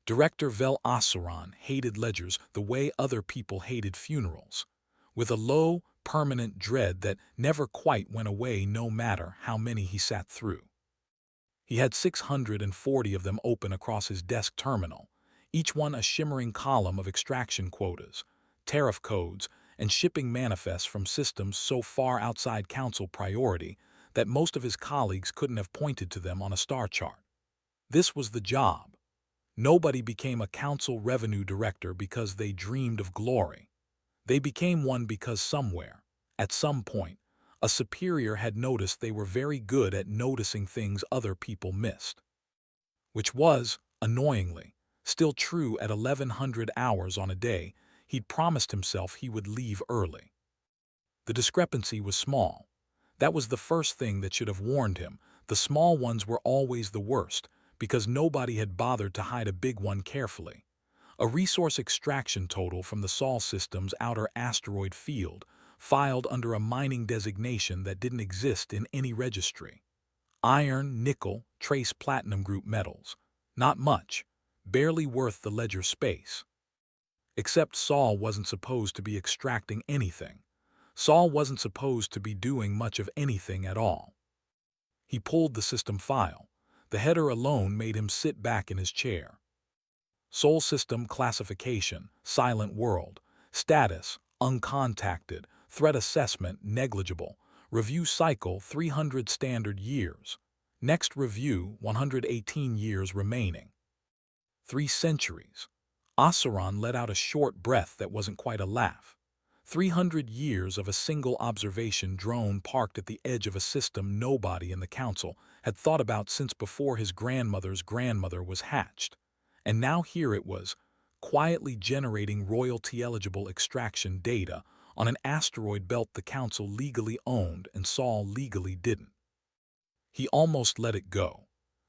Director Vel Osseron hated ledgers the way other people hated funerals, with a low, permanent dread that never quite went away no matter how many he sat through. He had 640 of them open across his desk terminal, each one a shimmering column of extraction quotas, tariff codes, and shipping manifests from systems so far outside council priority that most of his colleagues couldn't have pointed to them on a star chart. This was the job. Nobody became a council revenue director because they dreamed of glory. They became one because somewhere, at some point, a superior had noticed they were very good at noticing things other people missed. Which was, annoyingly, still true at 1100 hours on a day he'd promised himself he would leave early. The discrepancy was small. That was the first thing that should have warned him. The small ones were always the worst, because nobody had bothered to hide a big one carefully. A resource extraction total from the Sol system's outer asteroid field, filed under a mining designation that didn't exist in any registry. Iron, nickel, trace platinum group metals. Not much, barely worth the ledger space. Except Sol wasn't supposed to be extracting anything. Sol wasn't supposed to be doing much of anything at all. He pulled the system file. The header alone made him sit back in his chair. Sol System Classification, Silent World. Status, Uncontacted. Threat Assessment, Negligible. Review Cycle, 300 Standard Years. Next review, 118 years remaining. 3 centuries. Osseron let out a short breath that wasn't quite a laugh. 300 years of a single observation drone parked at the edge of a system nobody in the council had thought about since before his grandmother's grandmother was hatched. And now here it was, quietly generating royalty-eligible extraction data on an asteroid belt the council legally owned and Sol legally didn't. He almost let it go.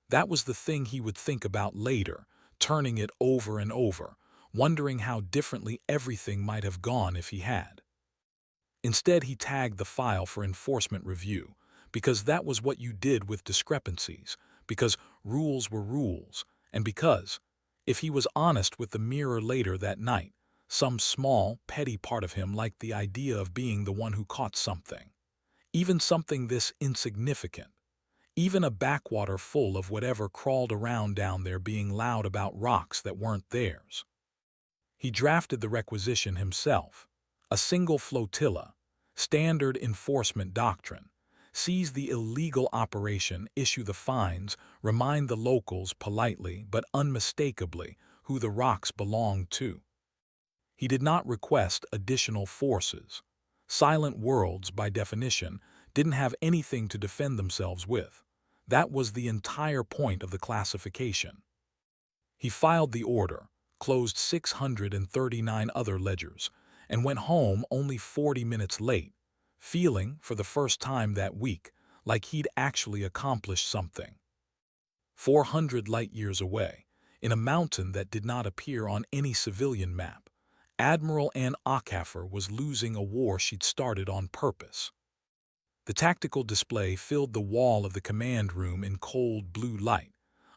That was the thing he would think about later, turning it over and over, wondering how differently everything might have gone if he had. Instead, he tagged the file for enforcement review, because that was what you did with discrepancies, because rules were rules, and because, if he was honest with the mirror later that night, some small, petty part of him liked the idea of being the one who caught something. Even something this insignificant. Even a backwater full of whatever crawled around down there being loud about rocks that weren't theirs. He drafted the requisition himself. A single flotilla, standard enforcement doctrine. Seize the illegal operation, issue the fines, remind the locals politely but unmistakably who the rocks belonged to. He did not request additional forces. Silent worlds, by definition, didn't have anything to defend themselves with. That was the entire point of the classification. He filed the order, closed 639 other ledgers, and went home only 40 minutes late, feeling, for the first time that week, like he'd actually accomplished something. 400 light-years away, in a mountain that did not appear on any civilian map, Admiral Ann Ockhafer was losing a war she'd started on purpose. The tactical display filled the wall of the command room in cold blue light,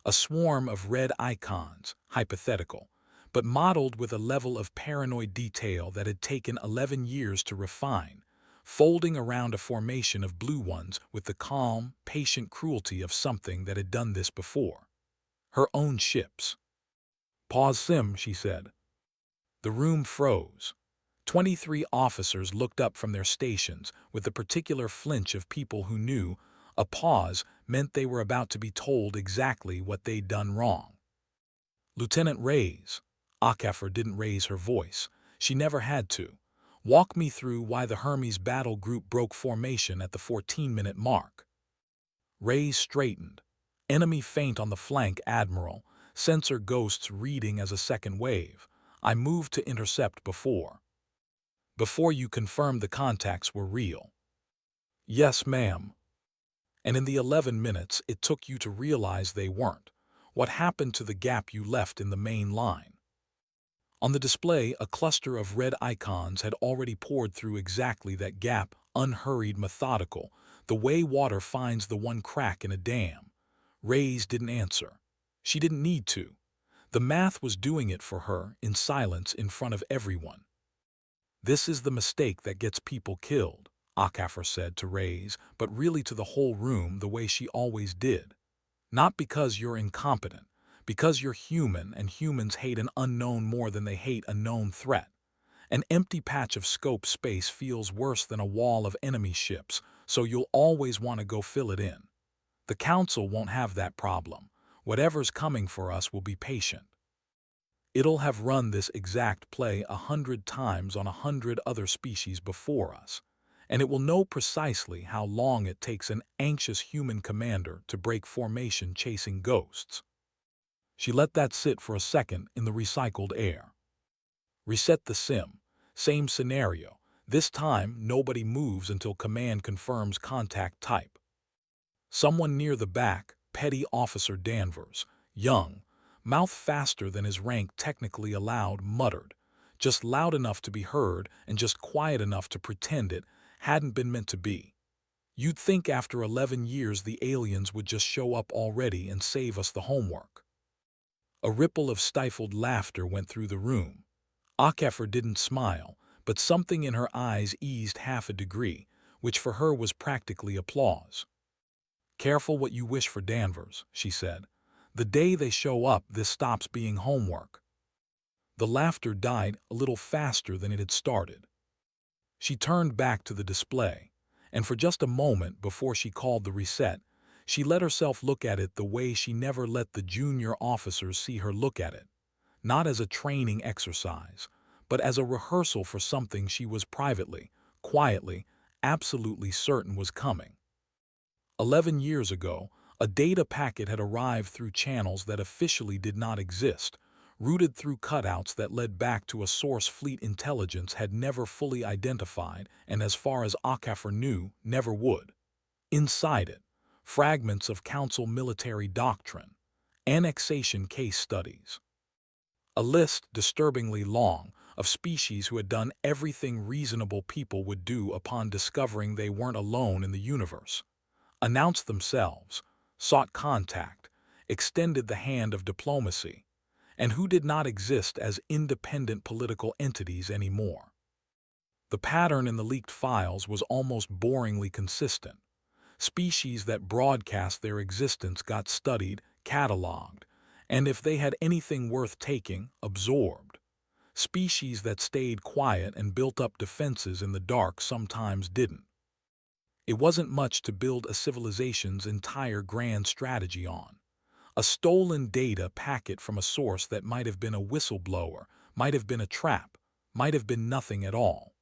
a swarm of red icons, hypothetical, but modeled with a level of paranoid detail that had taken 11 years to refine, folding around a formation of blue ones with the calm, patient cruelty of something that had done this before. Her own ships. "Pause sim," she said. The room froze. 23 officers looked up from their stations with the particular flinch of people who knew a pause meant they were about to be told exactly what they'd done wrong. "Lieutenant Reyes," Ockhafer didn't raise her voice. She never had to. "Walk me through why the Hermes battle group broke formation at the 14-minute mark." Reyes straightened. "Enemy feint on the flank, Admiral. Sensor ghosts reading as a second wave. I moved to intercept before you confirmed the contacts were real." "Yes, ma'am." "And in the 11 minutes it took you to realize they weren't. What happened to the gap you left in the main line?" On the display, a cluster of red icons had already poured through exactly that gap, unhurried, methodical, the way water finds the one crack in a dam. Reyes didn't answer. She didn't need to. The math was doing it for her, in silence in front of everyone. "This is the mistake that gets people killed," HFY said to Reyes, but really to the whole room the way she always did. "Not because you're incompetent, because you're human, and humans hate an unknown more than they hate a known threat. An empty patch of scope space feels worse than a wall of enemy ships, so you'll always want to go fill it in. The Council won't have that problem. Whatever's coming for us will be patient. It'll have run this exact play 100 times on 100 other species before us, and it will know precisely how long it takes an anxious human commander to break formation chasing ghosts." She let that sit for a second in the recycled air. "Reset the sim. Same scenario. This time, nobody moves until command confirms contact type." Someone near the back, Petty Officer Danvers, young, mouth faster than his rank technically allowed, muttered, just loud enough to be heard and just quiet enough to pretend it hadn't been meant to be. "You'd think after 11 years the aliens would just show up already and save us the homework." A ripple of stifled laughter went through the room. HFY didn't smile, but something in her eyes eased half a degree, which for her was practically applause. "Careful what you wish for, Danvers," she said. "The day they show up, this stops being homework." The laughter died a little faster than it had started. She turned back to the display, and for just a moment before she called the reset, she let herself look at it the way she never let the junior officers see her look at it. Not as a training exercise, but as a rehearsal for something she was privately, quietly, absolutely certain was coming. 11 years ago, a data packet had arrived through channels that officially did not exist, routed through cutouts that led back to a source fleet intelligence had never fully identified and, as far as HFY knew, never would. Inside it, fragments of Council military doctrine, annexation case studies, a list, disturbingly long, of species who had done everything reasonable people would do upon discovering they weren't alone in the universe, announced themselves, sought contact, extended the hand of diplomacy, and who did not exist as independent political entities anymore. The pattern in the leaked files was almost boringly consistent. Species that broadcast their existence got studied, cataloged, and if they had anything worth taking, absorbed. Species that stayed quiet and built up defenses in the dark sometimes didn't. It wasn't much to build a civilization's entire grand strategy on. A stolen data packet from a source that might have been a whistleblower, might have been a trap, might have been nothing at all.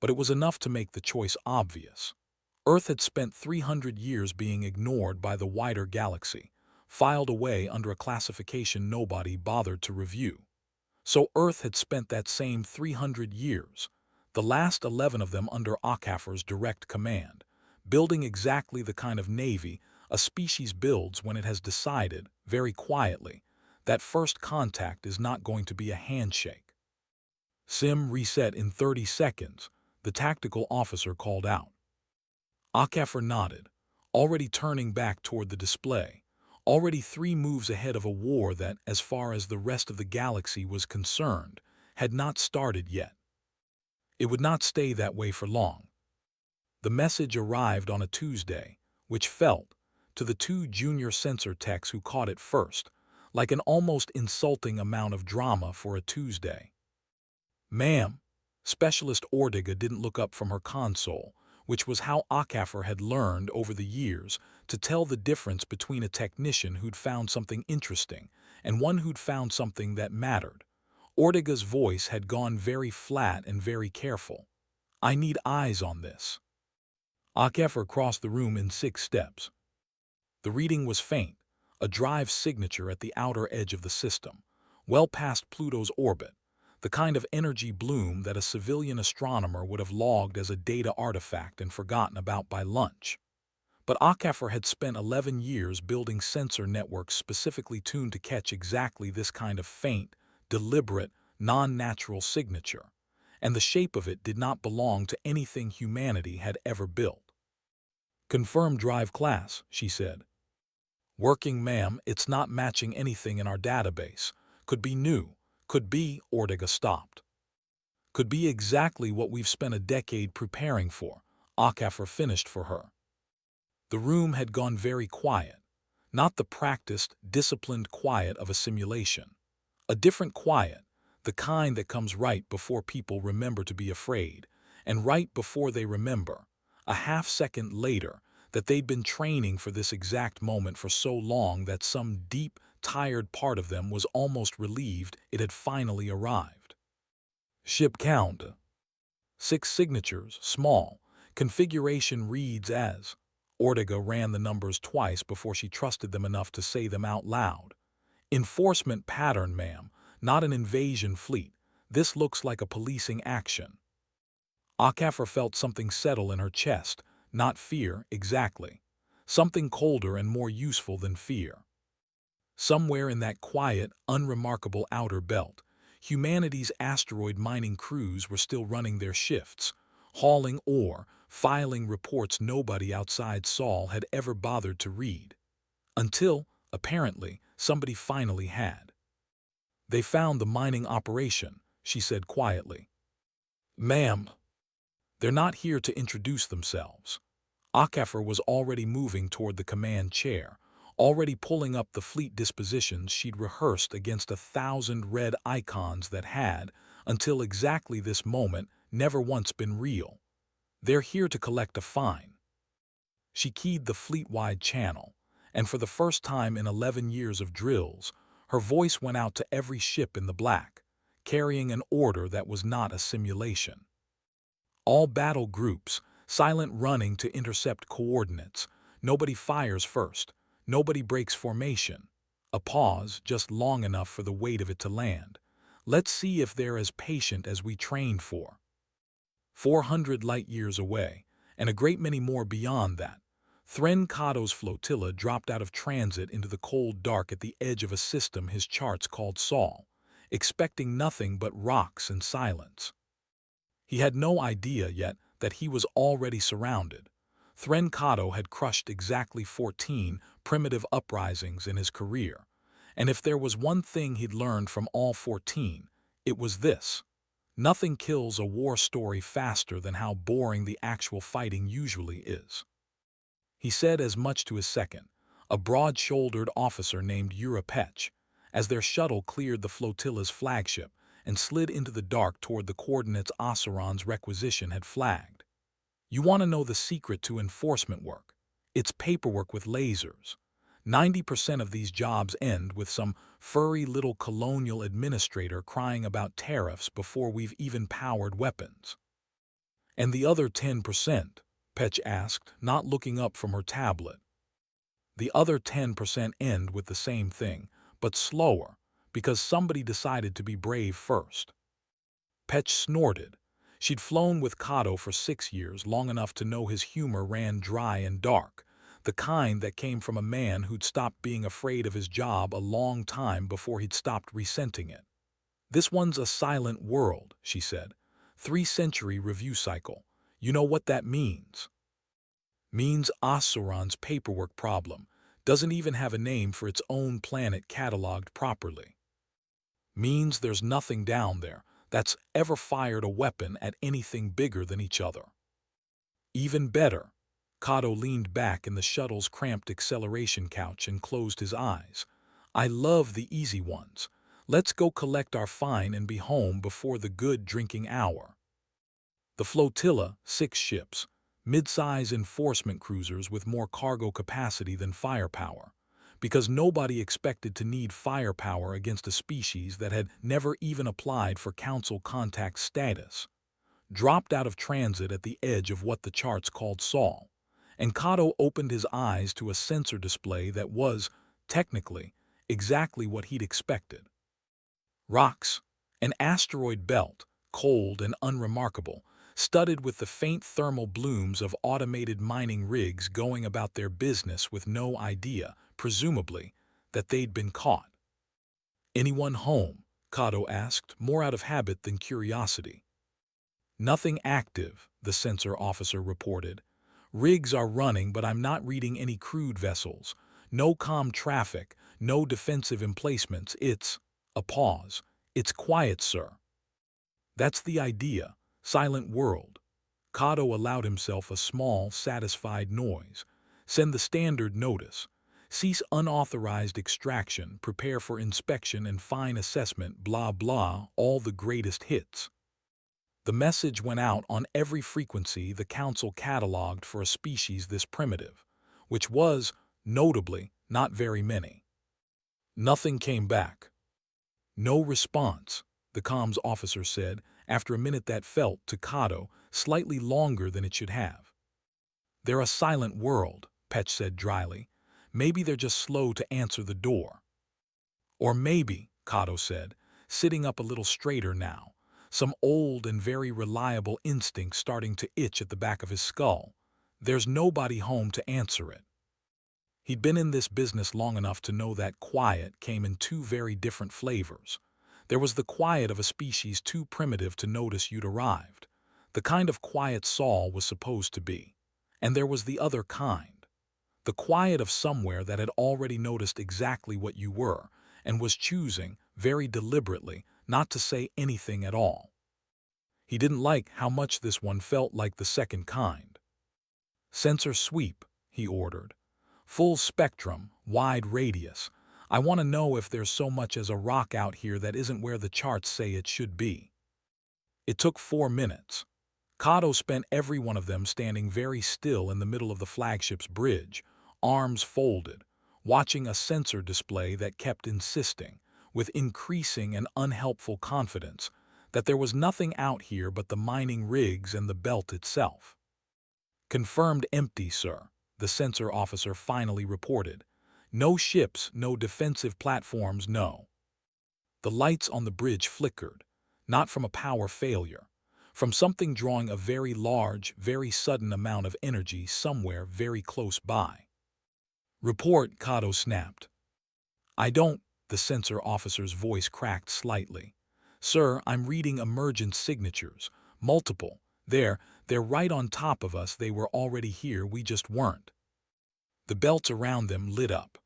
But it was enough to make the choice obvious. Earth had spent 300 years being ignored by the wider galaxy, filed away under a classification nobody bothered to review. So Earth had spent that same 300 years, the last 11 of them under HFY's direct command, building exactly the kind of navy a species builds when it has decided, very quietly, that first contact is not going to be a handshake. "Sim reset in 30 seconds, the tactical officer called out. HFY nodded, already turning back toward the display, already 3 moves ahead of a war that, as far as the rest of the galaxy was concerned, had not started yet. It would not stay that way for long. The message arrived on a Tuesday, which felt, to the 2 junior sensor techs who caught it first, like an almost insulting amount of drama for a Tuesday. "Ma'am," Specialist Ortega didn't look up from her console, which was how HFY had learned over the years to tell the difference between a technician who'd found something interesting and one who'd found something that mattered. Ortega's voice had gone very flat and very careful. "I need eyes on this." HFY crossed the room in 6 steps. The reading was faint, a drive signature at the outer edge of the system, well past Pluto's orbit, the kind of energy bloom that a civilian astronomer would have logged as a data artifact and forgotten about by lunch. But HFY had spent 11 years building sensor networks specifically tuned to catch exactly this kind of faint, deliberate, non-natural signature, and the shape of it did not belong to anything humanity had ever built. "Confirm drive class," she said. Working, ma'am, it's not matching anything in our database. Could be new. Could be, Ortega stopped. Could be exactly what we've spent a decade preparing for, HFY finished for her. The room had gone very quiet. Not the practiced, disciplined quiet of a simulation. A different quiet, the kind that comes right before people remember to be afraid, and right before they remember, a half-second later, that they'd been training for this exact moment for so long that some deep, tired part of them was almost relieved it had finally arrived. Ship count. 6 signatures, small. Configuration reads as. Ortega ran the numbers twice before she trusted them enough to say them out loud. Enforcement pattern, ma'am, not an invasion fleet. This looks like a policing action. HFY felt something settle in her chest, not fear, exactly. Something colder and more useful than fear. Somewhere in that quiet, unremarkable outer belt, humanity's asteroid mining crews were still running their shifts, hauling ore, filing reports nobody outside Sol had ever bothered to read. Until, apparently, somebody finally had. They found the mining operation, she said quietly. Ma'am. They're not here to introduce themselves. HFY was already moving toward the command chair, already pulling up the fleet dispositions she'd rehearsed against 1,000 red icons that had, until exactly this moment, never once been real. They're here to collect a fine. She keyed the fleet-wide channel, and for the first time in 11 years of drills, her voice went out to every ship in the black, carrying an order that was not a simulation. All battle groups, silent running to intercept coordinates. Nobody fires first. Nobody breaks formation. A pause, just long enough for the weight of it to land. Let's see if they're as patient as we trained for. 400 light-years away, and a great many more beyond that, Thren Kato's flotilla dropped out of transit into the cold dark at the edge of a system his charts called Sol, expecting nothing but rocks and silence. He had no idea yet that he was already surrounded. Thren Kato had crushed exactly 14 primitive uprisings in his career, and if there was one thing he'd learned from all 14, it was this. Nothing kills a war story faster than how boring the actual fighting usually is. He said as much to his second, a broad-shouldered officer named Urapech, as their shuttle cleared the flotilla's flagship and slid into the dark toward the coordinates Oseron's requisition had flagged. You want to know the secret to enforcement work? It's paperwork with lasers. 90% of these jobs end with some furry little colonial administrator crying about tariffs before we've even powered weapons. And the other 10%? Petch asked, not looking up from her tablet. The other 10% end with the same thing, but slower, because somebody decided to be brave first. Petch snorted. She'd flown with Kato for 6 years, long enough to know his humor ran dry and dark, the kind that came from a man who'd stopped being afraid of his job a long time before he'd stopped resenting it. This one's a silent world, she said. 3-century review cycle. You know what that means? Means Oseron's paperwork problem doesn't even have a name for its own planet cataloged properly. Means there's nothing down there that's ever fired a weapon at anything bigger than each other. Even better, Kato leaned back in the shuttle's cramped acceleration couch and closed his eyes. I love the easy ones. Let's go collect our fine and be home before the good drinking hour. The flotilla, 6 ships, mid-size enforcement cruisers with more cargo capacity than firepower, because nobody expected to need firepower against a species that had never even applied for council contact status, dropped out of transit at the edge of what the charts called Sol, and Kato opened his eyes to a sensor display that was, technically, exactly what he'd expected. Rocks, an asteroid belt, cold and unremarkable, studded with the faint thermal blooms of automated mining rigs going about their business with no idea, presumably, that they'd been caught. Anyone home? Kato asked, more out of habit than curiosity. Nothing active, the sensor officer reported. Rigs are running, but I'm not reading any crewed vessels. No calm traffic, no defensive emplacements. A pause. It's quiet, sir. That's the idea. Silent world. Kato allowed himself a small, satisfied noise. Send the standard notice. Cease unauthorized extraction, prepare for inspection and fine assessment, blah blah, all the greatest hits. The message went out on every frequency the Council cataloged for a species this primitive, which was, notably, not very many. Nothing came back. No response, the comms officer said, after a minute that felt, to Kato, slightly longer than it should have. They're a silent world, Petch said dryly. Maybe they're just slow to answer the door. Or maybe, Kato said, sitting up a little straighter now, some old and very reliable instinct starting to itch at the back of his skull. There's nobody home to answer it. He'd been in this business long enough to know that quiet came in two very different flavors. There was the quiet of a species too primitive to notice you'd arrived, the kind of quiet Saul was supposed to be. And there was the other kind, the quiet of somewhere that had already noticed exactly what you were and was choosing, very deliberately, not to say anything at all. He didn't like how much this one felt like the second kind. Sensor sweep, he ordered. Full spectrum, wide radius. I want to know if there's so much as a rock out here that isn't where the charts say it should be. It took 4 minutes. Kato spent every one of them standing very still in the middle of the flagship's bridge, arms folded, watching a sensor display that kept insisting, with increasing and unhelpful confidence, that there was nothing out here but the mining rigs and the belt itself. Confirmed empty, sir, the sensor officer finally reported. No ships, no defensive platforms, no. The lights on the bridge flickered, not from a power failure, from something drawing a very large, very sudden amount of energy somewhere very close by. Report, Kato snapped. I don't, the sensor officer's voice cracked slightly. Sir, I'm reading emergent signatures, multiple. They're right on top of us. They were already here, we just weren't. The belts around them lit up.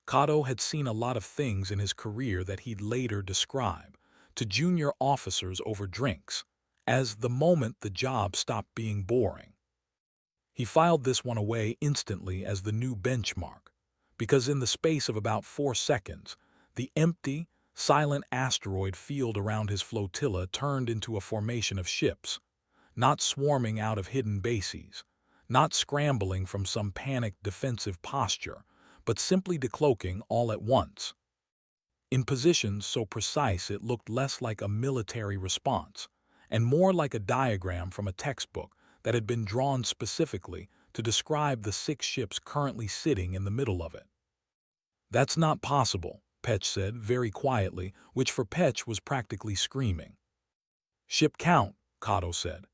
Kato had seen a lot of things in his career that he'd later describe to junior officers over drinks, as the moment the job stopped being boring. He filed this one away instantly as the new benchmark, because in the space of about 4 seconds, the empty, silent asteroid field around his flotilla turned into a formation of ships, not swarming out of hidden bases, not scrambling from some panicked defensive posture, but simply decloaking all at once. In positions so precise it looked less like a military response, and more like a diagram from a textbook that had been drawn specifically to describe the 6 ships currently sitting in the middle of it. That's not possible, Petch said very quietly, which for Petch was practically screaming. Ship count, Kato said.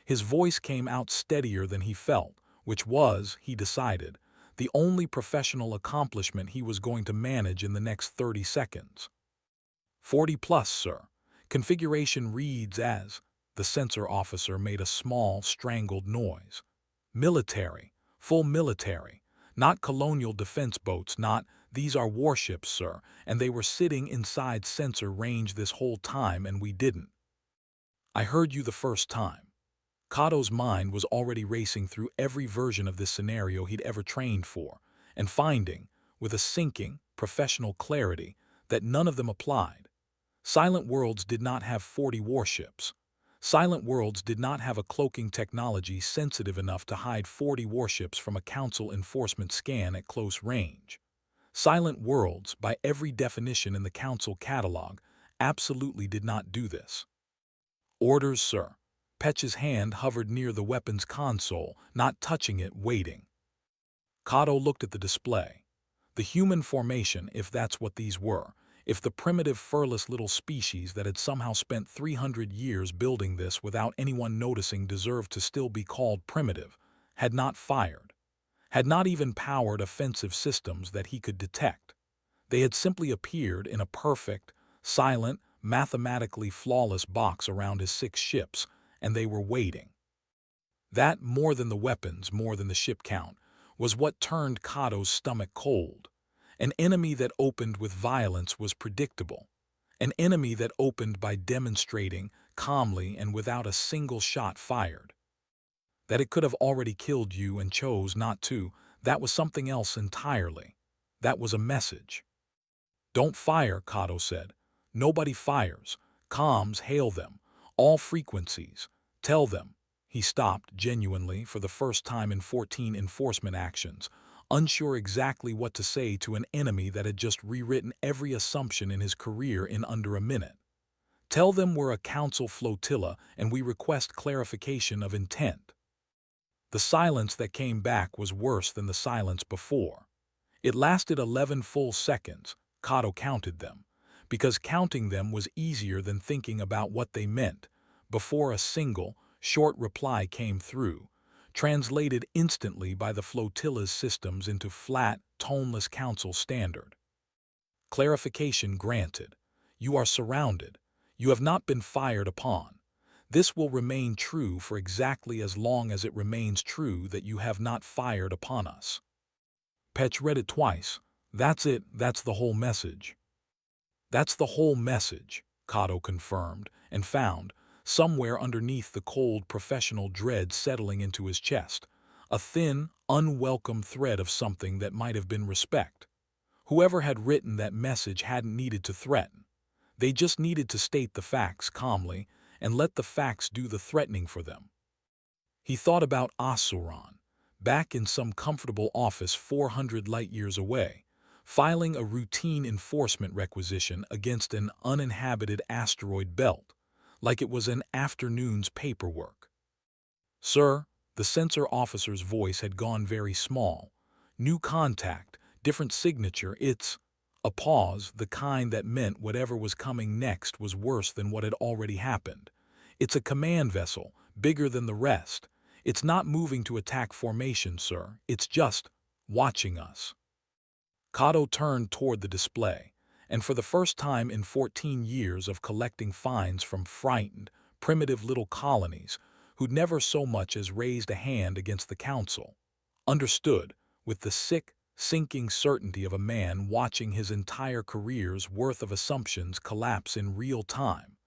His voice came out steadier than he felt, which was, he decided, the only professional accomplishment he was going to manage in the next 30 seconds. 40 plus, sir. Configuration reads as, the sensor officer made a small, strangled noise. Military, full military, not colonial defense boats, not, these are warships, sir, and they were sitting inside sensor range this whole time and we didn't. I heard you the first time. Kato's mind was already racing through every version of this scenario he'd ever trained for, and finding, with a sinking, professional clarity, that none of them applied. Silent Worlds did not have 40 warships. Silent Worlds did not have a cloaking technology sensitive enough to hide 40 warships from a Council enforcement scan at close range. Silent Worlds, by every definition in the Council catalog, absolutely did not do this. Orders, sir. Petch's hand hovered near the weapons console, not touching it, waiting. Kato looked at the display. The human formation, if that's what these were, if the primitive furless little species that had somehow spent 300 years building this without anyone noticing deserved to still be called primitive, had not fired, had not even powered offensive systems that he could detect. They had simply appeared in a perfect, silent, mathematically flawless box around his 6 ships, and they were waiting. That, more than the weapons, more than the ship count, was what turned Kato's stomach cold. An enemy that opened with violence was predictable. An enemy that opened by demonstrating, calmly and without a single shot fired. That it could have already killed you and chose not to, that was something else entirely. That was a message. "Don't fire," Kato said. "Nobody fires. Comms hail them. All frequencies. Tell them." He stopped, genuinely, for the first time in 14 enforcement actions, unsure exactly what to say to an enemy that had just rewritten every assumption in his career in under a minute. "Tell them we're a council flotilla and we request clarification of intent." The silence that came back was worse than the silence before. It lasted 11 full seconds. Kato counted them, because counting them was easier than thinking about what they meant, before a single, short reply came through, translated instantly by the flotilla's systems into flat, toneless council standard. "Clarification granted. You are surrounded. You have not been fired upon. This will remain true for exactly as long as it remains true that you have not fired upon us." Petch read it twice. "That's it, that's the whole message." "That's the whole message," Kato confirmed, and found, somewhere underneath the cold professional dread settling into his chest, a thin, unwelcome thread of something that might have been respect. Whoever had written that message hadn't needed to threaten. They just needed to state the facts calmly and let the facts do the threatening for them. He thought about Asuran, back in some comfortable office 400 light-years away, filing a routine enforcement requisition against an uninhabited asteroid belt, like it was an afternoon's paperwork. "Sir," the sensor officer's voice had gone very small. "New contact, different signature, it's—" A pause, the kind that meant whatever was coming next was worse than what had already happened. "It's a command vessel, bigger than the rest. It's not moving to attack formation, sir. It's just watching us." Kato turned toward the display, and for the first time in 14 years of collecting finds from frightened, primitive little colonies who'd never so much as raised a hand against the council, understood, with the sick, sinking certainty of a man watching his entire career's worth of assumptions collapse in real time,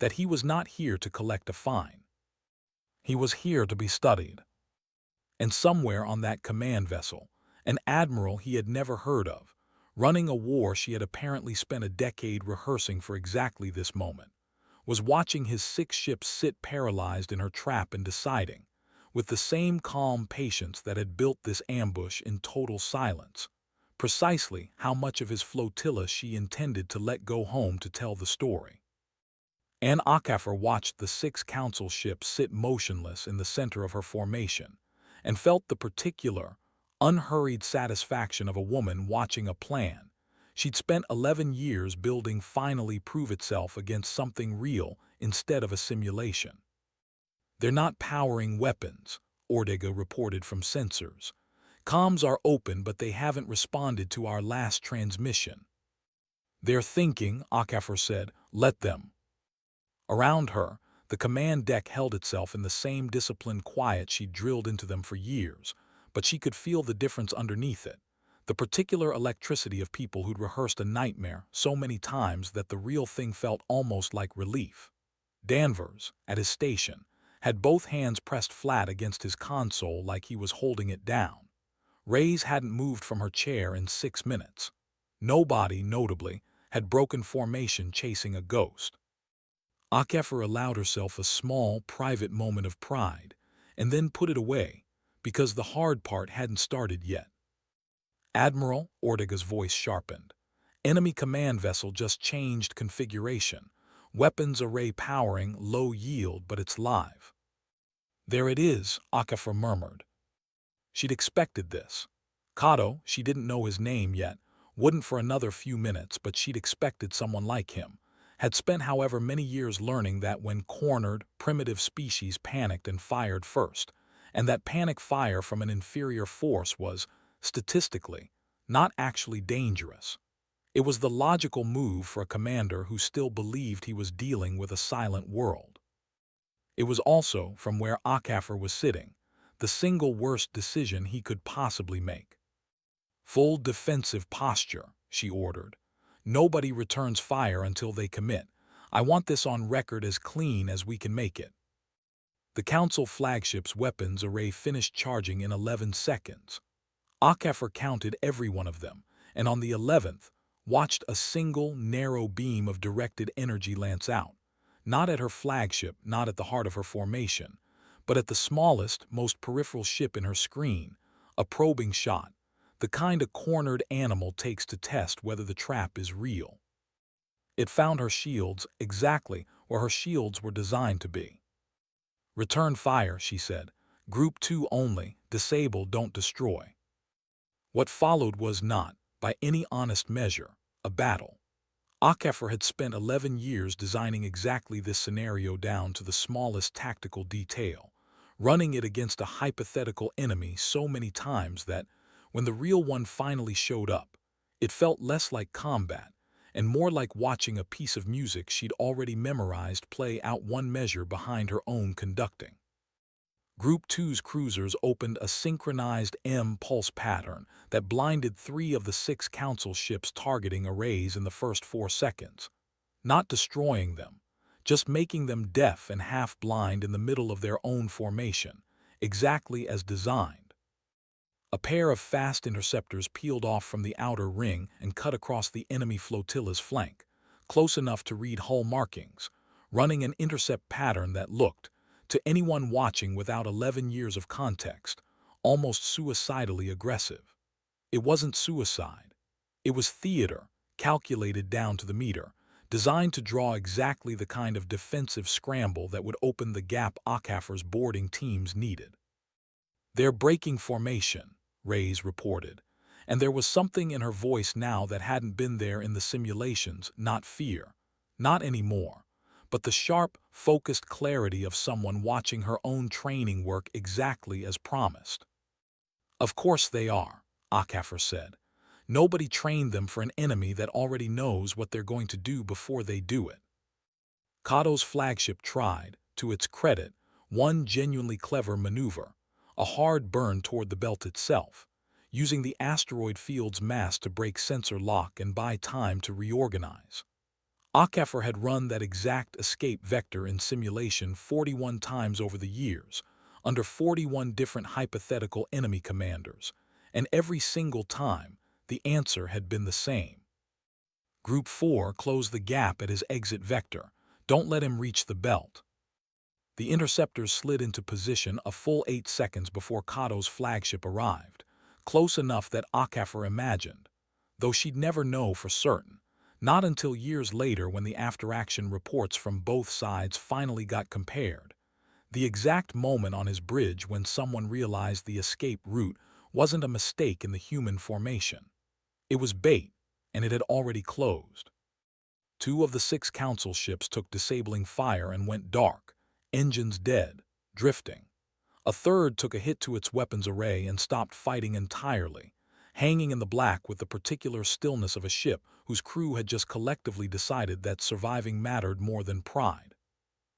that he was not here to collect a fine. He was here to be studied. And somewhere on that command vessel, an admiral he had never heard of, running a war she had apparently spent a decade rehearsing for exactly this moment, was watching his 6 ships sit paralyzed in her trap and deciding, with the same calm patience that had built this ambush in total silence, precisely how much of his flotilla she intended to let go home to tell the story. Ann Akafer watched the 6 council ships sit motionless in the center of her formation, and felt the particular, unhurried satisfaction of a woman watching a plan she'd spent 11 years building finally prove itself against something real instead of a simulation. "They're not powering weapons," Ortega reported from sensors. "Comms are open, but they haven't responded to our last transmission." "They're thinking," Akafer said. "Let them." Around her, the command deck held itself in the same disciplined quiet she'd drilled into them for years, but she could feel the difference underneath it, the particular electricity of people who'd rehearsed a nightmare so many times that the real thing felt almost like relief. Danvers, at his station, had both hands pressed flat against his console like he was holding it down. Reyes hadn't moved from her chair in 6 minutes. Nobody, notably, had broken formation chasing a ghost. Akafer allowed herself a small, private moment of pride, and then put it away, because the hard part hadn't started yet. "Admiral," Ortega's voice sharpened. "Enemy command vessel just changed configuration. Weapons array powering, low yield, but it's live." "There it is," Akafer murmured. She'd expected this. Kato, she didn't know his name yet, wouldn't for another few minutes, but she'd expected someone like him, had spent however many years learning that when cornered, primitive species panicked and fired first, and that panic fire from an inferior force was, statistically, not actually dangerous. It was the logical move for a commander who still believed he was dealing with a silent world. It was also, from where Akafer was sitting, the single worst decision he could possibly make. "Full defensive posture," she ordered. "Nobody returns fire until they commit. I want this on record as clean as we can make it." The Council flagship's weapons array finished charging in 11 seconds. HFY counted every one of them, and on the 11th, watched a single, narrow beam of directed energy lance out, not at her flagship, not at the heart of her formation, but at the smallest, most peripheral ship in her screen, a probing shot, the kind a cornered animal takes to test whether the trap is real. It found her shields exactly where her shields were designed to be. "Return fire," she said. "Group 2 only, disable, don't destroy." What followed was not, by any honest measure, a battle. HFY had spent 11 years designing exactly this scenario down to the smallest tactical detail, running it against a hypothetical enemy so many times that, when the real one finally showed up, it felt less like combat and more like watching a piece of music she'd already memorized play out one measure behind her own conducting. Group 2's cruisers opened a synchronized M-pulse pattern that blinded 3 of the 6 Council ships targeting arrays in the first 4 seconds, not destroying them, just making them deaf and half-blind in the middle of their own formation, exactly as designed. A pair of fast interceptors peeled off from the outer ring and cut across the enemy flotilla's flank, close enough to read hull markings, running an intercept pattern that looked, to anyone watching without 11 years of context, almost suicidally aggressive. It wasn't suicide. It was theater, calculated down to the meter, designed to draw exactly the kind of defensive scramble that would open the gap HFY's boarding teams needed. "They're breaking formation," Reyes reported, and there was something in her voice now that hadn't been there in the simulations, not fear, not anymore, but the sharp, focused clarity of someone watching her own training work exactly as promised. "Of course they are," HFY said. "Nobody trained them for an enemy that already knows what they're going to do before they do it." Kato's flagship tried, to its credit, one genuinely clever maneuver, a hard burn toward the belt itself, using the asteroid field's mass to break sensor lock and buy time to reorganize. HFY had run that exact escape vector in simulation 41 times over the years, under 41 different hypothetical enemy commanders, and every single time, the answer had been the same. Group 4 closed the gap at his exit vector. Don't let him reach the belt. The interceptors slid into position a full 8 seconds before Kato's flagship arrived, close enough that HFY imagined, though she'd never know for certain, not until years later when the after-action reports from both sides finally got compared. The exact moment on his bridge when someone realized the escape route wasn't a mistake in the human formation. It was bait, and it had already closed. 2 of the 6 Council ships took disabling fire and went dark, engines dead, drifting. A third took a hit to its weapons array and stopped fighting entirely, hanging in the black with the particular stillness of a ship whose crew had just collectively decided that surviving mattered more than pride.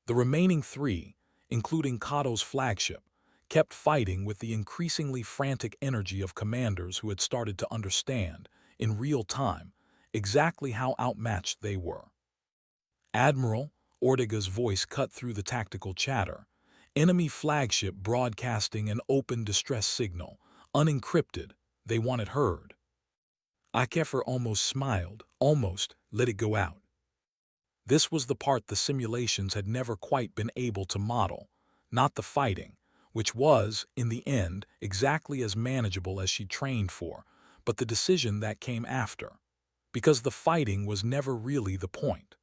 The remaining 3, including Kato's flagship, kept fighting with the increasingly frantic energy of commanders who had started to understand, in real time, exactly how outmatched they were. "Admiral," Ortega's voice cut through the tactical chatter, "enemy flagship broadcasting an open distress signal, unencrypted, they want it heard." HFY almost smiled, almost let it go out. This was the part the simulations had never quite been able to model, not the fighting, which was, in the end, exactly as manageable as she trained for, but the decision that came after. Because the fighting was never really the point.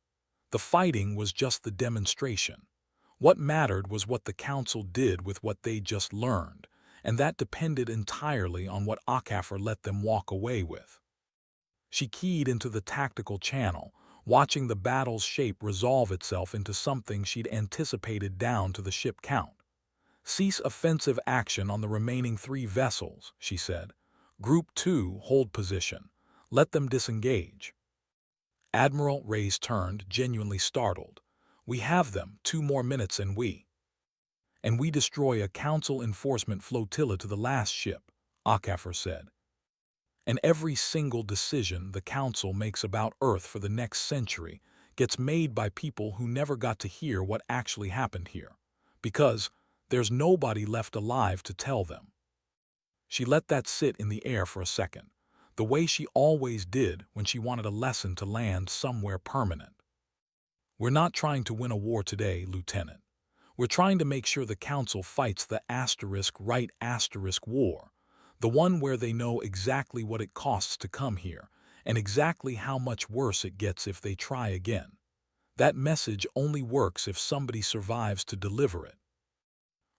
The fighting was just the demonstration. What mattered was what the Council did with what they'd just learned, and that depended entirely on what HFY let them walk away with. She keyed into the tactical channel, watching the battle's shape resolve itself into something she'd anticipated down to the ship count. "Cease offensive action on the remaining 3 vessels," she said. "Group 2, hold position. Let them disengage." Admiral Reyes turned, genuinely startled. "We have them, 2 more minutes and we..." And we destroy a council enforcement flotilla to the last ship, HFY said. And every single decision the council makes about Earth for the next century gets made by people who never got to hear what actually happened here, because there's nobody left alive to tell them. She let that sit in the air for a second, the way she always did when she wanted a lesson to land somewhere permanent. We're not trying to win a war today, Lieutenant. We're trying to make sure the Council fights the *right war, the one where they know exactly what it costs to come here, and exactly how much worse it gets if they try again. That message only works if somebody survives to deliver it.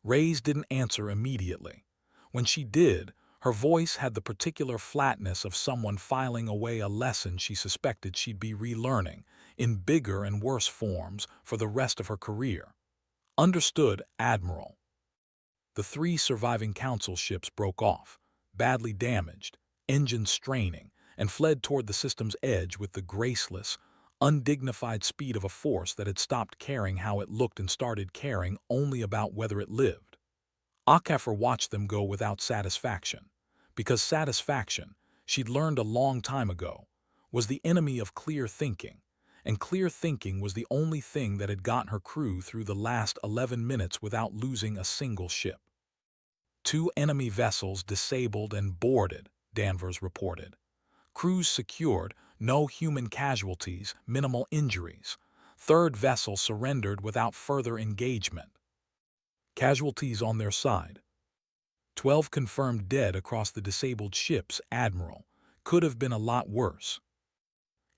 Reyes didn't answer immediately. When she did, her voice had the particular flatness of someone filing away a lesson she suspected she'd be relearning, in bigger and worse forms, for the rest of her career. Understood, Admiral. The 3 surviving council ships broke off, badly damaged, engines straining, and fled toward the system's edge with the graceless, undignified speed of a force that had stopped caring how it looked and started caring only about whether it lived. HFY watched them go without satisfaction, because satisfaction, she'd learned a long time ago, was the enemy of clear thinking, and clear thinking was the only thing that had gotten her crew through the last 11 minutes without losing a single ship. 2 enemy vessels disabled and boarded, Danvers reported. Crews secured, no human casualties, minimal injuries. 3rd vessel surrendered without further engagement. Casualties on their side. 12 confirmed dead across the disabled ships, Admiral. Could have been a lot worse.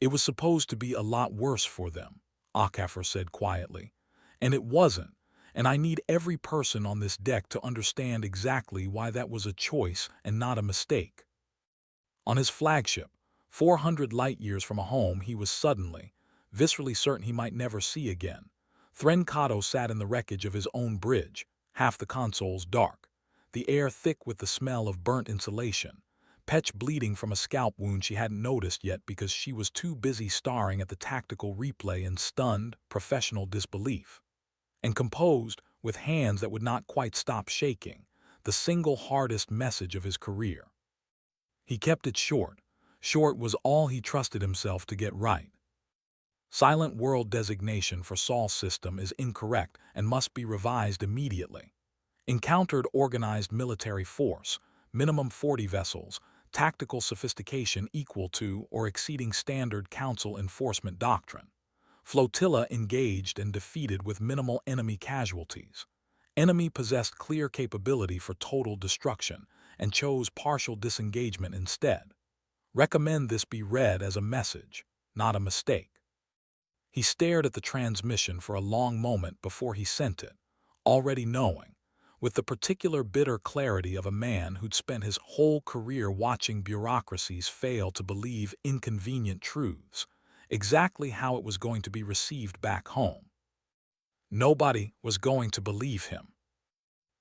It was supposed to be a lot worse for them, HFY said quietly. And it wasn't, and I need every person on this deck to understand exactly why that was a choice and not a mistake. On his flagship, 400 light-years from a home he was suddenly, viscerally certain he might never see again, Threncato sat in the wreckage of his own bridge, half the consoles dark, the air thick with the smell of burnt insulation, Petch bleeding from a scalp wound she hadn't noticed yet because she was too busy staring at the tactical replay in stunned, professional disbelief. And composed, with hands that would not quite stop shaking, the single hardest message of his career. He kept it short. Short was all he trusted himself to get right. Silent World designation for Sol system is incorrect and must be revised immediately. Encountered organized military force, minimum 40 vessels, tactical sophistication equal to or exceeding standard council enforcement doctrine. Flotilla engaged and defeated with minimal enemy casualties. Enemy possessed clear capability for total destruction and chose partial disengagement instead. Recommend this be read as a message, not a mistake. He stared at the transmission for a long moment before he sent it, already knowing, with the particular bitter clarity of a man who'd spent his whole career watching bureaucracies fail to believe inconvenient truths, exactly how it was going to be received back home. Nobody was going to believe him.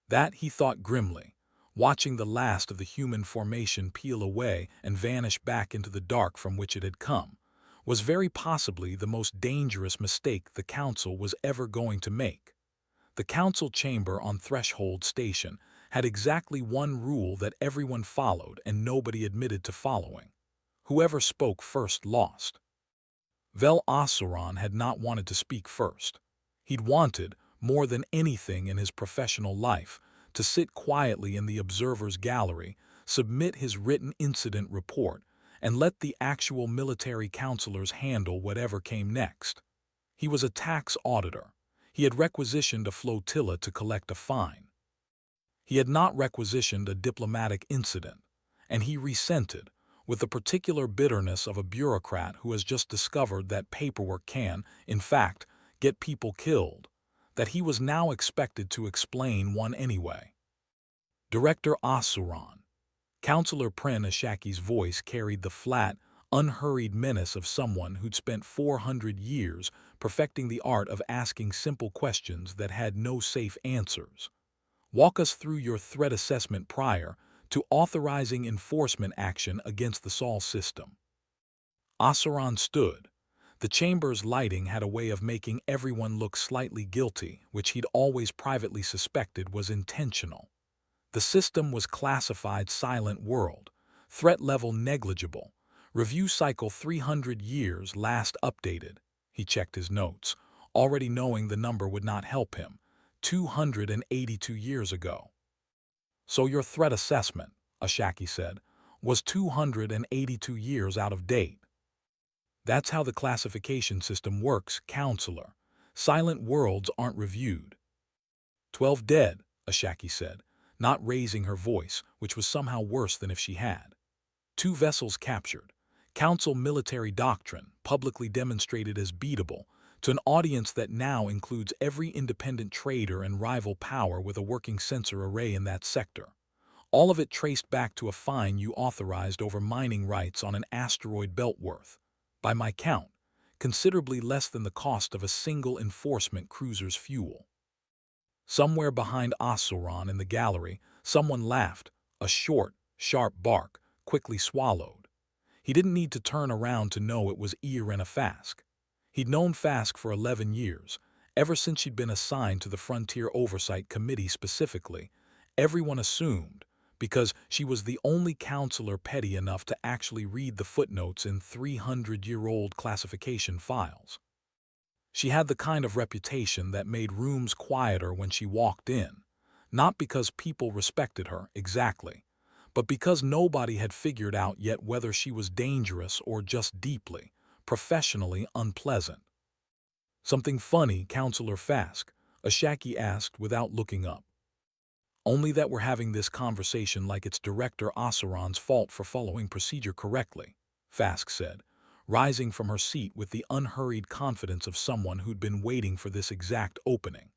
That, he thought grimly, watching the last of the human formation peel away and vanish back into the dark from which it had come, was very possibly the most dangerous mistake the Council was ever going to make. The Council chamber on Threshold Station had exactly one rule that everyone followed and nobody admitted to following. Whoever spoke first lost. Vel Oseron had not wanted to speak first. He'd wanted, more than anything in his professional life, to sit quietly in the observer's gallery, submit his written incident report, and let the actual military counselors handle whatever came next. He was a tax auditor. He had requisitioned a flotilla to collect a fine. He had not requisitioned a diplomatic incident, and he resented, with the particular bitterness of a bureaucrat who has just discovered that paperwork can, in fact, get people killed, that he was now expected to explain one anyway. Director Oseron. Counselor Pren Ashaki's voice carried the flat, unhurried menace of someone who'd spent 400 years perfecting the art of asking simple questions that had no safe answers. Walk us through your threat assessment prior to authorizing enforcement action against the Sol system. Oseron stood, The chamber's lighting had a way of making everyone look slightly guilty, which he'd always privately suspected was intentional. The system was classified Silent World, threat level negligible, review cycle 300 years last updated. He checked his notes, already knowing the number would not help him. 282 years ago. So your threat assessment, Ashaki said, was 282 years out of date. That's how the classification system works, counselor. Silent worlds aren't reviewed. 12 dead, Ashaki said, not raising her voice, which was somehow worse than if she had. 2 vessels captured. Council military doctrine, publicly demonstrated as beatable, to an audience that now includes every independent trader and rival power with a working sensor array in that sector. All of it traced back to a fine you authorized over mining rights on an asteroid belt worth, by my count, considerably less than the cost of a single enforcement cruiser's fuel. Somewhere behind Asuran in the gallery, someone laughed, a short, sharp bark, quickly swallowed. He didn't need to turn around to know it was Irena Fask. He'd known Fask for 11 years, ever since she'd been assigned to the Frontier Oversight Committee specifically. Everyone assumed, because she was the only counselor petty enough to actually read the footnotes in 300-year-old classification files. She had the kind of reputation that made rooms quieter when she walked in, not because people respected her exactly, but because nobody had figured out yet whether she was dangerous or just deeply, professionally unpleasant. Something funny, Counselor Fask? Ashaki asked without looking up. Only that we're having this conversation like it's Director Asuran's fault for following procedure correctly, Fask said, rising from her seat with the unhurried confidence of someone who'd been waiting for this exact opening.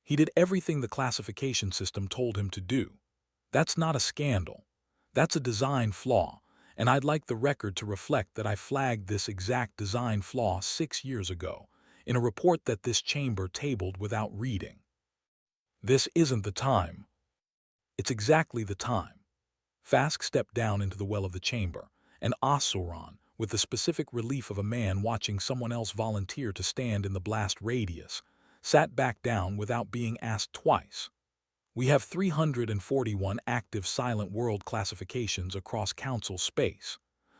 He did everything the classification system told him to do. That's not a scandal. That's a design flaw, and I'd like the record to reflect that I flagged this exact design flaw 6 years ago, in a report that this chamber tabled without reading. This isn't the time. It's exactly the time. Fask stepped down into the well of the chamber, and Asuran, with the specific relief of a man watching someone else volunteer to stand in the blast radius, sat back down without being asked twice. We have 341 active Silent World classifications across Council space.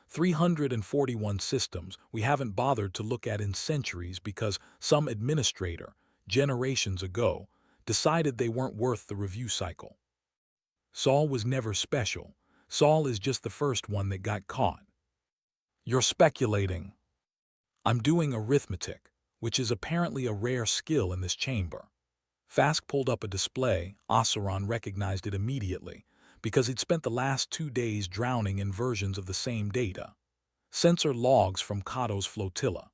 341 systems we haven't bothered to look at in centuries because some administrator, generations ago, decided they weren't worth the review cycle. Saul was never special. Saul is just the first one that got caught. You're speculating. I'm doing arithmetic, which is apparently a rare skill in this chamber. Fask pulled up a display. Asuran recognized it immediately, because he'd spent the last 2 days drowning in versions of the same data. Sensor logs from Kato's flotilla,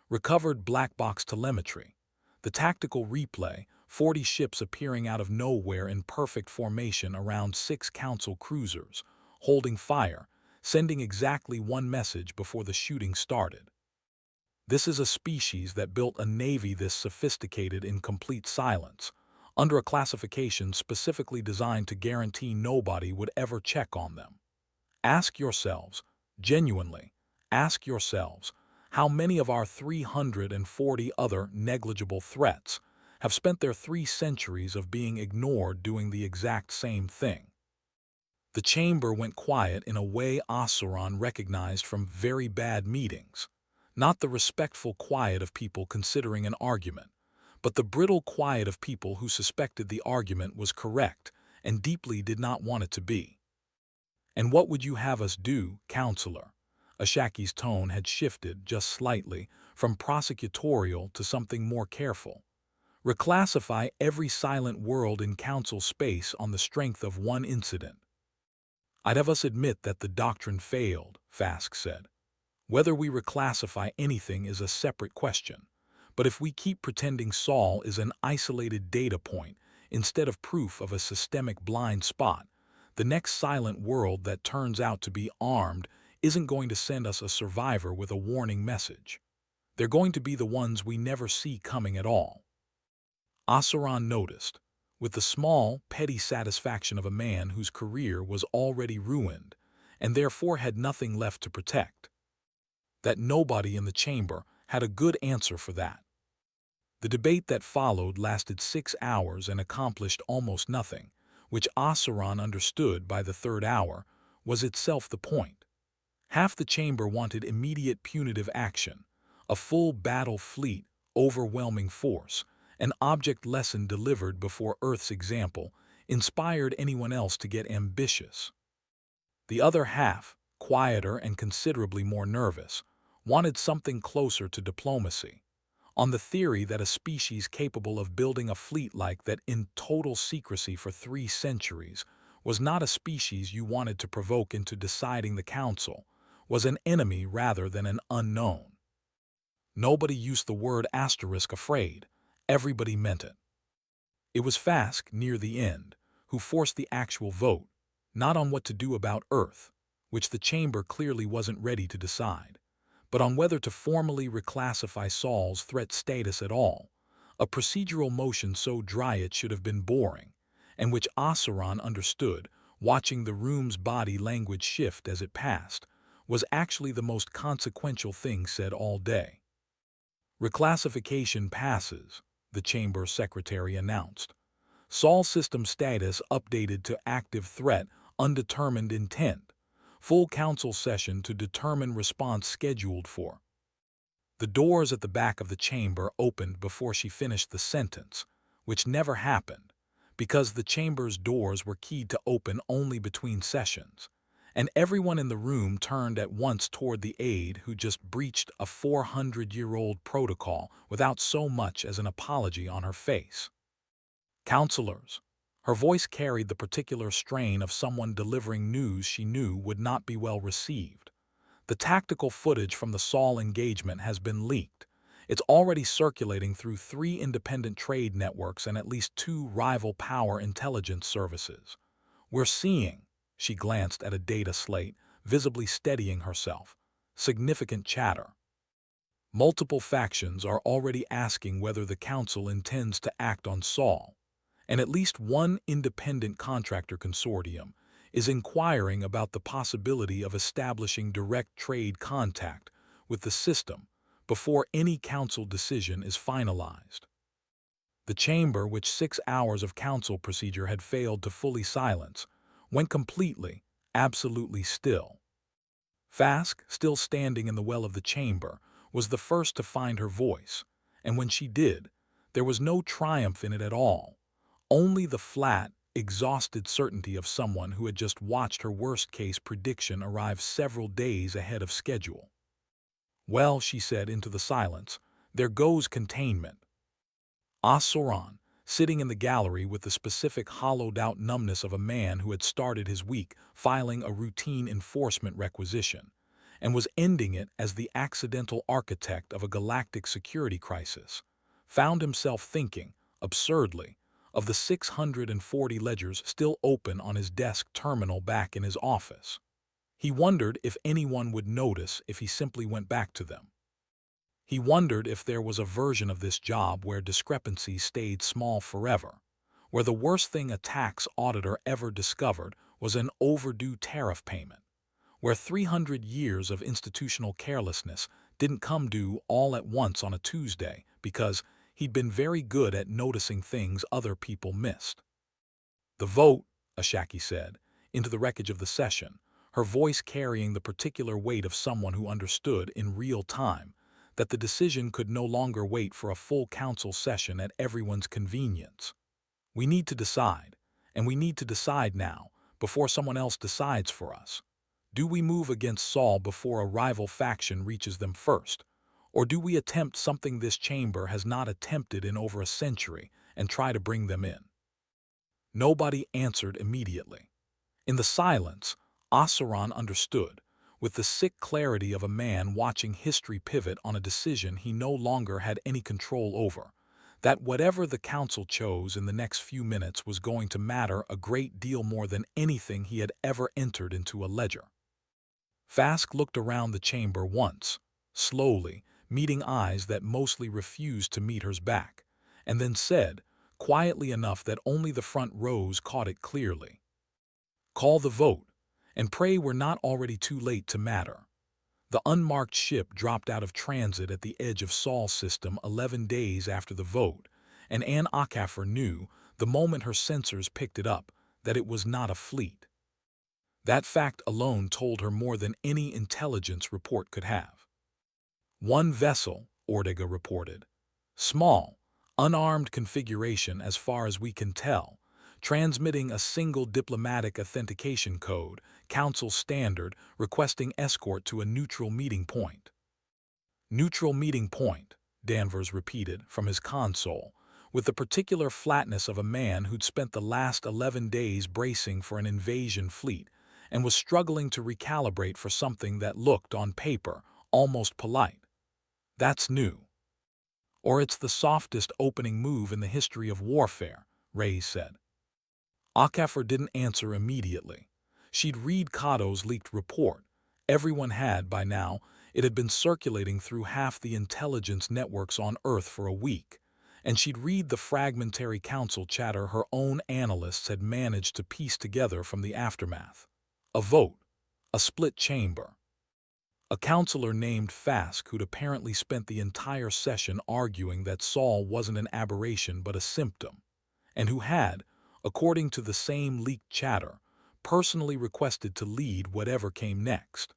recovered black box telemetry, the tactical replay, 40 ships appearing out of nowhere in perfect formation around 6 Council cruisers, holding fire, sending exactly one message before the shooting started. This is a species that built a navy this sophisticated in complete silence, under a classification specifically designed to guarantee nobody would ever check on them. Ask yourselves, genuinely, ask yourselves, how many of our 340 other negligible threats have spent their 3 centuries of being ignored doing the exact same thing? The chamber went quiet in a way Asuran recognized from very bad meetings. Not the respectful quiet of people considering an argument, but the brittle quiet of people who suspected the argument was correct and deeply did not want it to be. And what would you have us do, counselor? Ashaki's tone had shifted just slightly from prosecutorial to something more careful. Reclassify every Silent World in Council space on the strength of one incident. I'd have us admit that the doctrine failed, Fask said. Whether we reclassify anything is a separate question, but if we keep pretending Saul is an isolated data point instead of proof of a systemic blind spot, the next Silent World that turns out to be armed isn't going to send us a survivor with a warning message. They're going to be the ones we never see coming at all. Asuran noticed, with the small, petty satisfaction of a man whose career was already ruined and therefore had nothing left to protect, that nobody in the chamber had a good answer for that. The debate that followed lasted 6 hours and accomplished almost nothing, which Oseron understood by the third hour was itself the point. Half the chamber wanted immediate punitive action, a full battle fleet, overwhelming force, an object lesson delivered before Earth's example, inspired anyone else to get ambitious. The other half, quieter and considerably more nervous, wanted something closer to diplomacy, on the theory that a species capable of building a fleet like that in total secrecy for 3 centuries was not a species you wanted to provoke into deciding the council, was an enemy rather than an unknown. Nobody used the word *afraid, everybody meant it. It was Fask, near the end, who forced the actual vote, not on what to do about Earth, which the chamber clearly wasn't ready to decide, but on whether to formally reclassify Saul's threat status at all, a procedural motion so dry it should have been boring, and which Oseron understood, watching the room's body language shift as it passed, was actually the most consequential thing said all day. Reclassification passes, the chamber secretary announced. Saul system status updated to active threat, undetermined intent. Full council session to determine response scheduled for. The doors at the back of the chamber opened before she finished the sentence, which never happened, because the chamber's doors were keyed to open only between sessions, and everyone in the room turned at once toward the aide who just breached a 400-year-old protocol without so much as an apology on her face. Counselors. Her voice carried the particular strain of someone delivering news she knew would not be well received. The tactical footage from the Saul engagement has been leaked. It's already circulating through 3 independent trade networks and at least 2 rival power intelligence services. We're seeing, she glanced at a data slate, visibly steadying herself, significant chatter. Multiple factions are already asking whether the council intends to act on Saul, and at least one independent contractor consortium is inquiring about the possibility of establishing direct trade contact with the system before any council decision is finalized. The chamber, which 6 hours of council procedure had failed to fully silence, went completely, absolutely still. Fask, still standing in the well of the chamber, was the first to find her voice, and when she did, there was no triumph in it at all. Only the flat, exhausted certainty of someone who had just watched her worst-case prediction arrive several days ahead of schedule. Well, she said into the silence, there goes containment. Oseron, sitting in the gallery with the specific hollowed-out numbness of a man who had started his week filing a routine enforcement requisition, and was ending it as the accidental architect of a galactic security crisis, found himself thinking, absurdly, of the 640 ledgers still open on his desk terminal back in his office. He wondered if anyone would notice if he simply went back to them. He wondered if there was a version of this job where discrepancies stayed small forever, where the worst thing a tax auditor ever discovered was an overdue tariff payment, where 300 years of institutional carelessness didn't come due all at once on a Tuesday because he'd been very good at noticing things other people missed. The vote, Ashaki said, into the wreckage of the session, her voice carrying the particular weight of someone who understood in real time that the decision could no longer wait for a full council session at everyone's convenience. We need to decide, and we need to decide now, before someone else decides for us. Do we move against Saul before a rival faction reaches them first? Or do we attempt something this chamber has not attempted in over a century and try to bring them in? Nobody answered immediately. In the silence, Oseron understood, with the sick clarity of a man watching history pivot on a decision he no longer had any control over, that whatever the council chose in the next few minutes was going to matter a great deal more than anything he had ever entered into a ledger. Fask looked around the chamber once, slowly, meeting eyes that mostly refused to meet hers back, and then said, quietly enough that only the front rows caught it clearly, "Call the vote, and pray we're not already too late to matter." The unmarked ship dropped out of transit at the edge of Sol's system 11 days after the vote, and Ann Ockafer knew, the moment her sensors picked it up, that it was not a fleet. That fact alone told her more than any intelligence report could have. One vessel, Ortega reported. Small, unarmed configuration as far as we can tell, transmitting a single diplomatic authentication code, Council standard, requesting escort to a neutral meeting point. Neutral meeting point, Danvers repeated from his console, with the particular flatness of a man who'd spent the last 11 days bracing for an invasion fleet and was struggling to recalibrate for something that looked, on paper, almost polite. That's new. Or it's the softest opening move in the history of warfare, Reyes said. Ockafer didn't answer immediately. She'd read Cato's leaked report. Everyone had, by now. It had been circulating through half the intelligence networks on Earth for a week, and she'd read the fragmentary council chatter her own analysts had managed to piece together from the aftermath. A vote. A split chamber. A counselor named Fask, who'd apparently spent the entire session arguing that Sol wasn't an aberration but a symptom, and who had, according to the same leaked chatter, personally requested to lead whatever came next.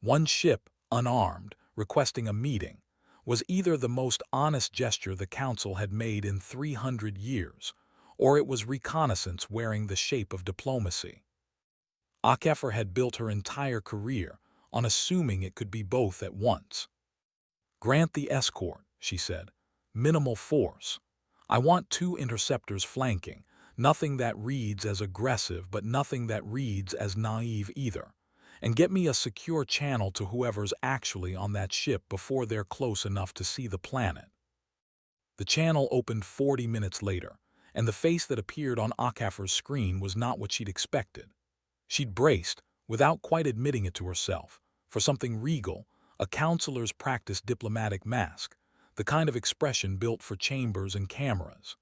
One ship, unarmed, requesting a meeting, was either the most honest gesture the Council had made in 300 years, or it was reconnaissance wearing the shape of diplomacy. Ockafer had built her entire career on assuming it could be both at once. Grant the escort, she said. Minimal force. I want 2 interceptors flanking, nothing that reads as aggressive but nothing that reads as naive either. And get me a secure channel to whoever's actually on that ship before they're close enough to see the planet. The channel opened 40 minutes later, and the face that appeared on Ockafer's screen was not what she'd expected. She'd braced, without quite admitting it to herself, for something regal, a counselor's practiced diplomatic mask, the kind of expression built for chambers and cameras.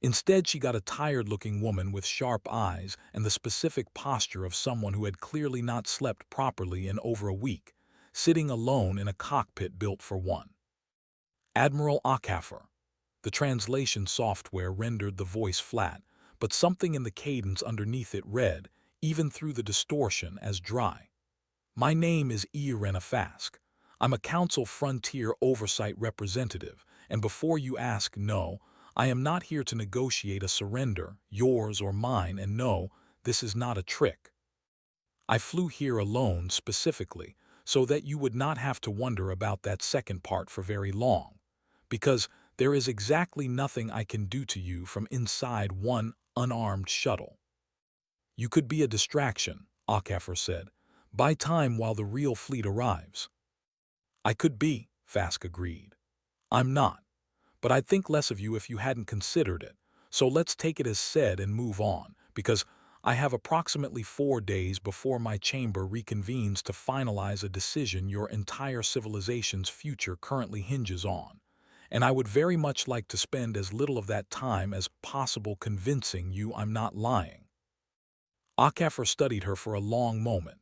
Instead, she got a tired-looking woman with sharp eyes and the specific posture of someone who had clearly not slept properly in over a week, sitting alone in a cockpit built for one. Admiral Ockafer. The translation software rendered the voice flat, but something in the cadence underneath it read, even through the distortion, as dry. My name is Irena Fask. I'm a Council Frontier Oversight Representative, and before you ask, no, I am not here to negotiate a surrender, yours or mine, and no, this is not a trick. I flew here alone specifically, so that you would not have to wonder about that second part for very long, because there is exactly nothing I can do to you from inside one unarmed shuttle. You could be a distraction, Ockafer said. Buy time while the real fleet arrives. I could be, Fask agreed. I'm not. But I'd think less of you if you hadn't considered it, so let's take it as said and move on, because I have approximately 4 days before my chamber reconvenes to finalize a decision your entire civilization's future currently hinges on, and I would very much like to spend as little of that time as possible convincing you I'm not lying. Ockafer studied her for a long moment.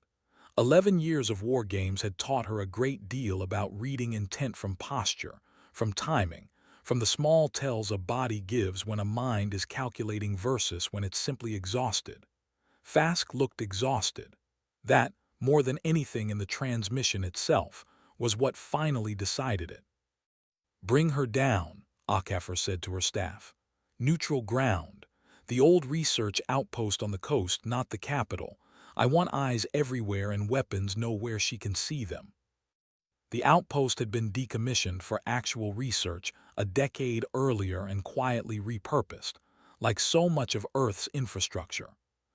11 years of war games had taught her a great deal about reading intent from posture, from timing, from the small tells a body gives when a mind is calculating versus when it's simply exhausted. Fask looked exhausted. That, more than anything in the transmission itself, was what finally decided it. Bring her down, Ockafer said to her staff. Neutral ground. The old research outpost on the coast, not the capital. I want eyes everywhere and weapons know where she can see them. The outpost had been decommissioned for actual research a decade earlier and quietly repurposed, like so much of Earth's infrastructure.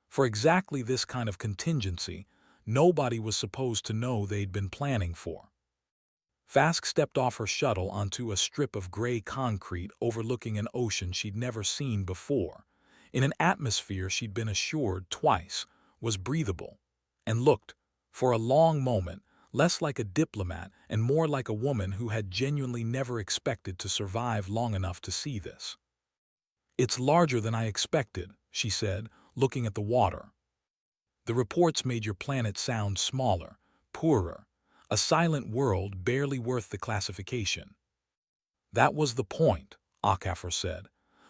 For exactly this kind of contingency, nobody was supposed to know they'd been planning for. Fask stepped off her shuttle onto a strip of gray concrete overlooking an ocean she'd never seen before, in an atmosphere she'd been assured twice was breathable, and looked, for a long moment, less like a diplomat and more like a woman who had genuinely never expected to survive long enough to see this. It's larger than I expected, she said, looking at the water. The reports made your planet sound smaller, poorer. A silent world barely worth the classification. That was the point, HFY said.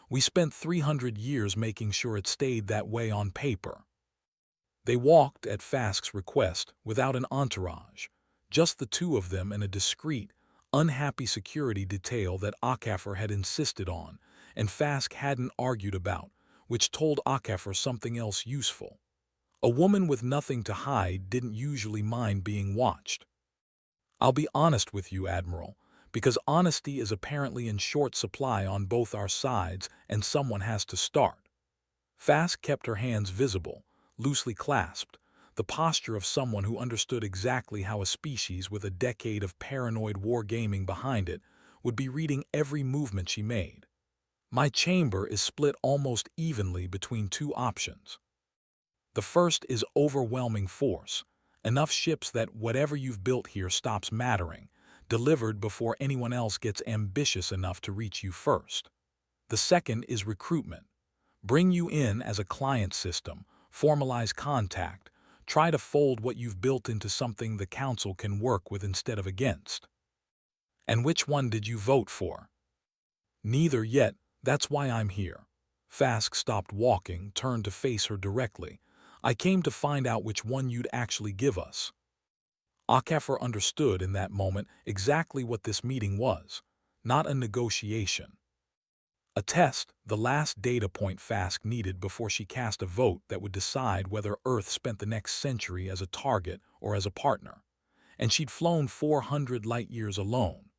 We spent 300 years making sure it stayed that way on paper. They walked, at Fask's request, without an entourage, just the two of them and a discreet, unhappy security detail that HFY had insisted on, and Fask hadn't argued about, which told HFY something else useful. A woman with nothing to hide didn't usually mind being watched. I'll be honest with you, Admiral, because honesty is apparently in short supply on both our sides and someone has to start. Fask kept her hands visible, loosely clasped, the posture of someone who understood exactly how a species with a decade of paranoid wargaming behind it would be reading every movement she made. My chamber is split almost evenly between two options. The first is overwhelming force, enough ships that whatever you've built here stops mattering, delivered before anyone else gets ambitious enough to reach you first. The second is recruitment. Bring you in as a client system, formalize contact, try to fold what you've built into something the Council can work with instead of against. And which one did you vote for? Neither yet, that's why I'm here. Fask stopped walking, turned to face her directly. I came to find out which one you'd actually give us. HFY understood in that moment exactly what this meeting was, not a negotiation. A test, the last data point Fask needed before she cast a vote that would decide whether Earth spent the next century as a target or as a partner. And she'd flown 400 light-years alone,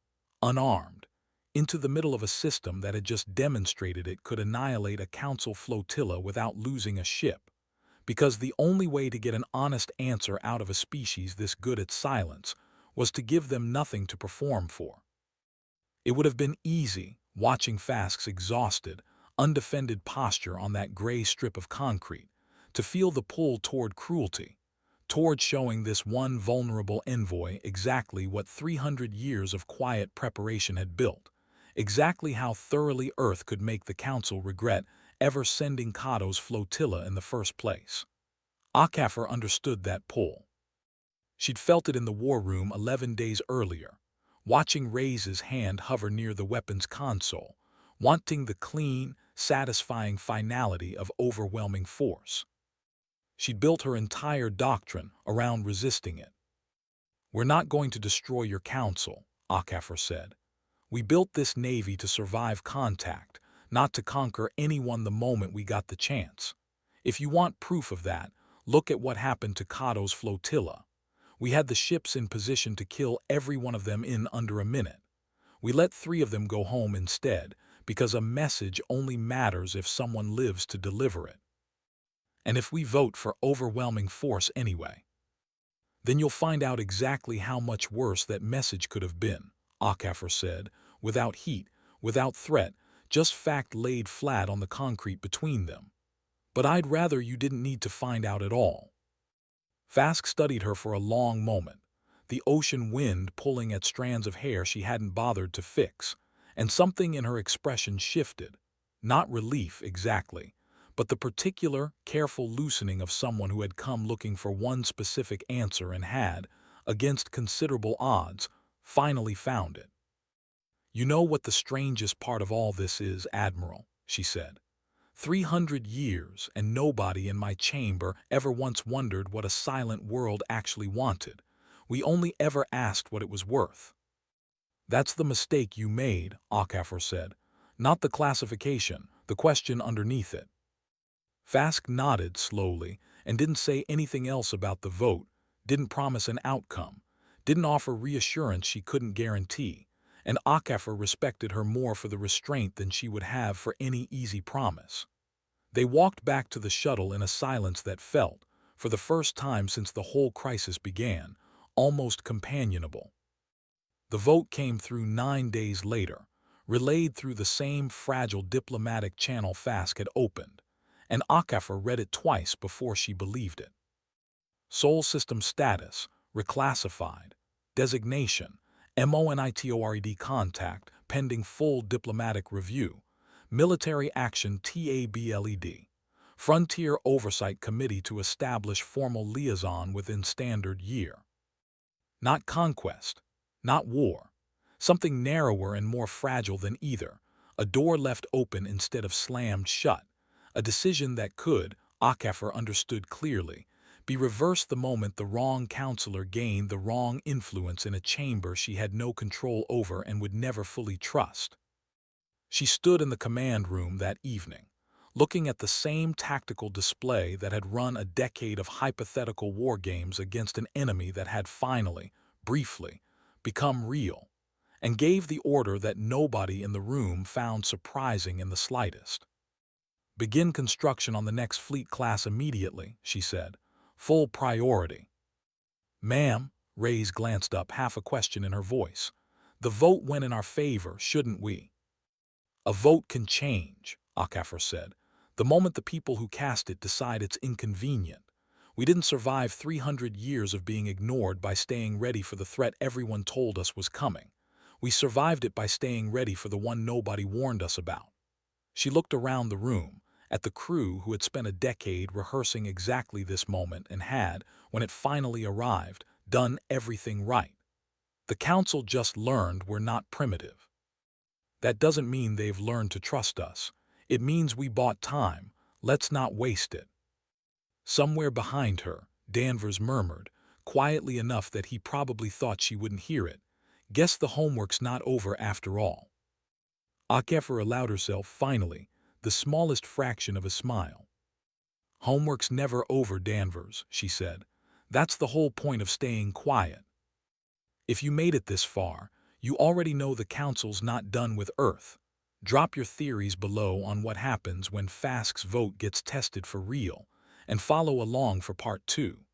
unarmed, into the middle of a system that had just demonstrated it could annihilate a Council flotilla without losing a ship. Because the only way to get an honest answer out of a species this good at silence was to give them nothing to perform for. It would have been easy, watching Fask's exhausted, undefended posture on that gray strip of concrete, to feel the pull toward cruelty, toward showing this one vulnerable envoy exactly what 300 years of quiet preparation had built, exactly how thoroughly Earth could make the Council regret ever sending Cato's flotilla in the first place. HFY understood that pull. She'd felt it in the war room 11 days earlier, watching Reyes' hand hover near the weapons console, wanting the clean, satisfying finality of overwhelming force. She'd built her entire doctrine around resisting it. We're not going to destroy your Council, HFY said. We built this Navy to survive contact, not to conquer anyone the moment we got the chance. If you want proof of that, look at what happened to Cato's flotilla. We had the ships in position to kill every one of them in under a minute. We let 3 of them go home instead, because a message only matters if someone lives to deliver it. And if we vote for overwhelming force anyway, then you'll find out exactly how much worse that message could have been, HFY said, without heat, without threat, just fact laid flat on the concrete between them. But I'd rather you didn't need to find out at all. Fask studied her for a long moment, the ocean wind pulling at strands of hair she hadn't bothered to fix, and something in her expression shifted. Not relief exactly, but the particular, careful loosening of someone who had come looking for one specific answer and had, against considerable odds, finally found it. You know what the strangest part of all this is, Admiral, she said. 300 years and nobody in my chamber ever once wondered what a silent world actually wanted. We only ever asked what it was worth. That's the mistake you made, HFY said. Not the classification, the question underneath it. Fask nodded slowly and didn't say anything else about the vote, didn't promise an outcome, didn't offer reassurance she couldn't guarantee, and HFY respected her more for the restraint than she would have for any easy promise. They walked back to the shuttle in a silence that felt, for the first time since the whole crisis began, almost companionable. The vote came through 9 days later, relayed through the same fragile diplomatic channel Fask had opened, and HFY read it twice before she believed it. Sol System Status, Reclassified. Designation, MONITORED Contact, pending full diplomatic review. Military Action TABLED. Frontier Oversight Committee to establish formal liaison within standard year. Not conquest, not war. Something narrower and more fragile than either. A door left open instead of slammed shut. A decision that could, HFY understood clearly, be reversed the moment the wrong counselor gained the wrong influence in a chamber she had no control over and would never fully trust. She stood in the command room that evening, looking at the same tactical display that had run a decade of hypothetical war games against an enemy that had finally, briefly, become real, and gave the order that nobody in the room found surprising in the slightest. "Begin construction on the next fleet class immediately," she said. "Full priority." "Ma'am," Reyes glanced up, half a question in her voice. "The vote went in our favor, shouldn't we?" "A vote can change," HFY said, "the moment the people who cast it decide it's inconvenient. We didn't survive 300 years of being ignored by staying ready for the threat everyone told us was coming. We survived it by staying ready for the one nobody warned us about." She looked around the room, at the crew who had spent a decade rehearsing exactly this moment and had, when it finally arrived, done everything right. "The Council just learned we're not primitive. That doesn't mean they've learned to trust us. It means we bought time. Let's not waste it." Somewhere behind her, Danvers murmured, quietly enough that he probably thought she wouldn't hear it, "Guess the homework's not over after all." HFY allowed herself, finally, the smallest fraction of a smile. "Homework's never over, Danvers," she said. "That's the whole point of staying quiet. If you made it this far, you already know the Council's not done with Earth. Drop your theories below on what happens when Fask's vote gets tested for real, and follow along for part 2.